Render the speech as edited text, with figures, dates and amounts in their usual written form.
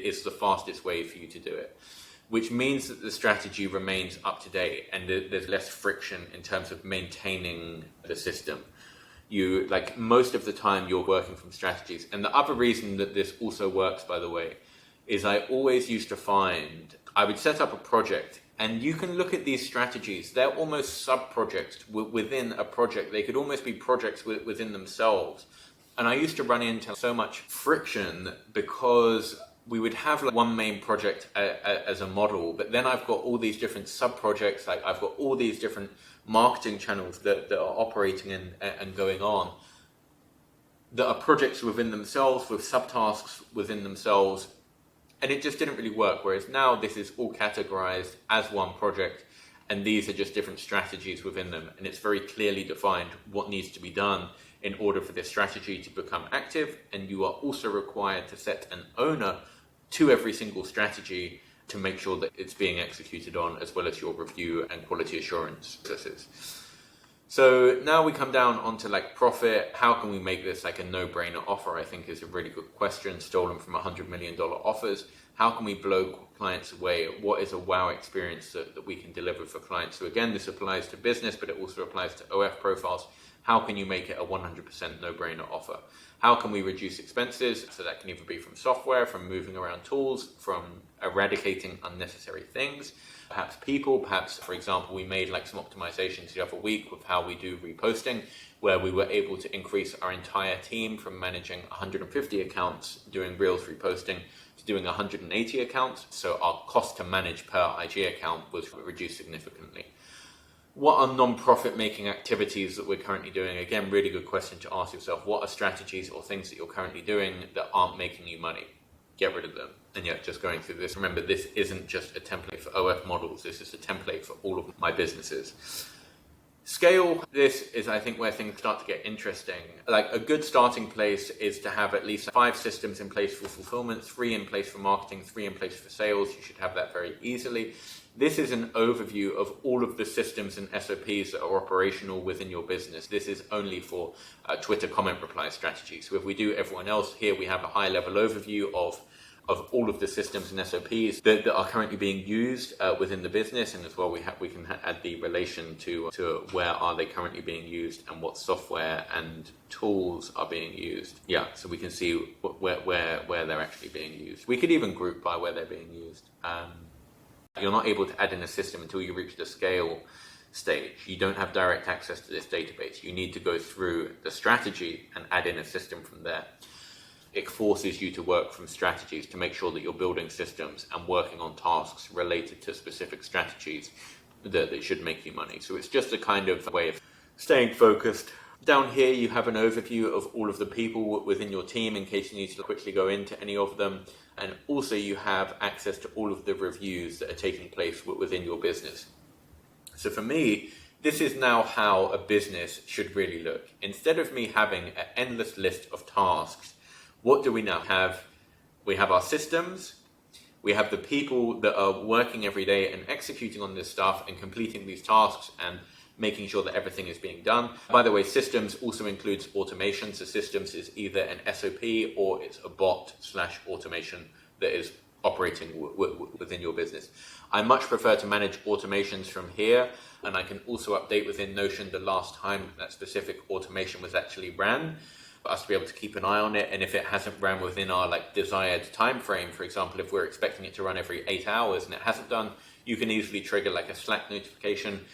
is the fastest way for you to do it, which means that the strategy remains up to date and there's less friction in terms of maintaining the system. You, like, most of the time you're working from strategies. And the other reason that this also works, by the way, is I always used to find I would set up a project, and you can look at these strategies. They're almost sub-projects within a project. They could almost be projects within themselves. And I used to run into so much friction because we would have like one main project as a model, but then I've got all these different sub-projects. Like I've got all these different marketing channels that are operating and going on, that are projects within themselves, with subtasks within themselves, and it just didn't really work. Whereas now this is all categorized as one project, and these are just different strategies within them, and it's very clearly defined what needs to be done in order for this strategy to become active. And you are also required to set an owner to every single strategy to make sure that it's being executed on, as well as your review and quality assurance processes. So now we come down onto like profit. How can we make this like a no-brainer offer? I think is a really good question, stolen from $100 million offers. How can we blow clients away? What is a wow experience that we can deliver for clients? So again, this applies to business, but it also applies to OF profiles. How can you make it a 100% no-brainer offer? How can we reduce expenses? So that can either be from software, from moving around tools, from eradicating unnecessary things, perhaps people. Perhaps, for example, we made like some optimizations the other week with how we do reposting, where we were able to increase our entire team from managing 150 accounts doing Reels reposting to doing 180 accounts. So our cost to manage per IG account was reduced significantly. What are non-profit making activities that we're currently doing? Again, really good question to ask yourself. What are strategies or things that you're currently doing that aren't making you money? Get rid of them. And yet, just going through this, remember, this isn't just a template for OF models. This is a template for all of my businesses. Scale. This is, I think, where things start to get interesting. Like a good starting place is to have at least 5 systems in place for fulfillment, 3 in place for marketing, 3 in place for sales. You should have that very easily. This is an overview of all of the systems and SOPs that are operational within your business. This is only for Twitter comment reply strategy. So if we do everyone else, here we have a high level overview of all of the systems and SOPs that are currently being used within the business. And as well, we can add the relation to where are they currently being used and what software and tools are being used. Yeah, so we can see where they're actually being used. We could even group by where they're being used. You're not able to add in a system until you reach the scale stage. You don't have direct access to this database. You need to go through the strategy and add in a system from there. It forces you to work from strategies to make sure that you're building systems and working on tasks related to specific strategies that should make you money. So it's just a kind of way of staying focused. Down here, you have an overview of all of the people within your team in case you need to quickly go into any of them. And also you have access to all of the reviews that are taking place within your business. So for me, this is now how a business should really look. Instead of me having an endless list of tasks, what do we now have? We have our systems. We have the people that are working every day and executing on this stuff and completing these tasks and making sure that everything is being done. By the way, systems also includes automation. So systems is either an SOP or it's a bot/automation that is operating within your business. I much prefer to manage automations from here, and I can also update within Notion the last time that specific automation was actually ran, for us to be able to keep an eye on it. And if it hasn't ran within our desired time frame, for example, if we're expecting it to run every 8 hours and it hasn't done, you can easily trigger like a Slack notification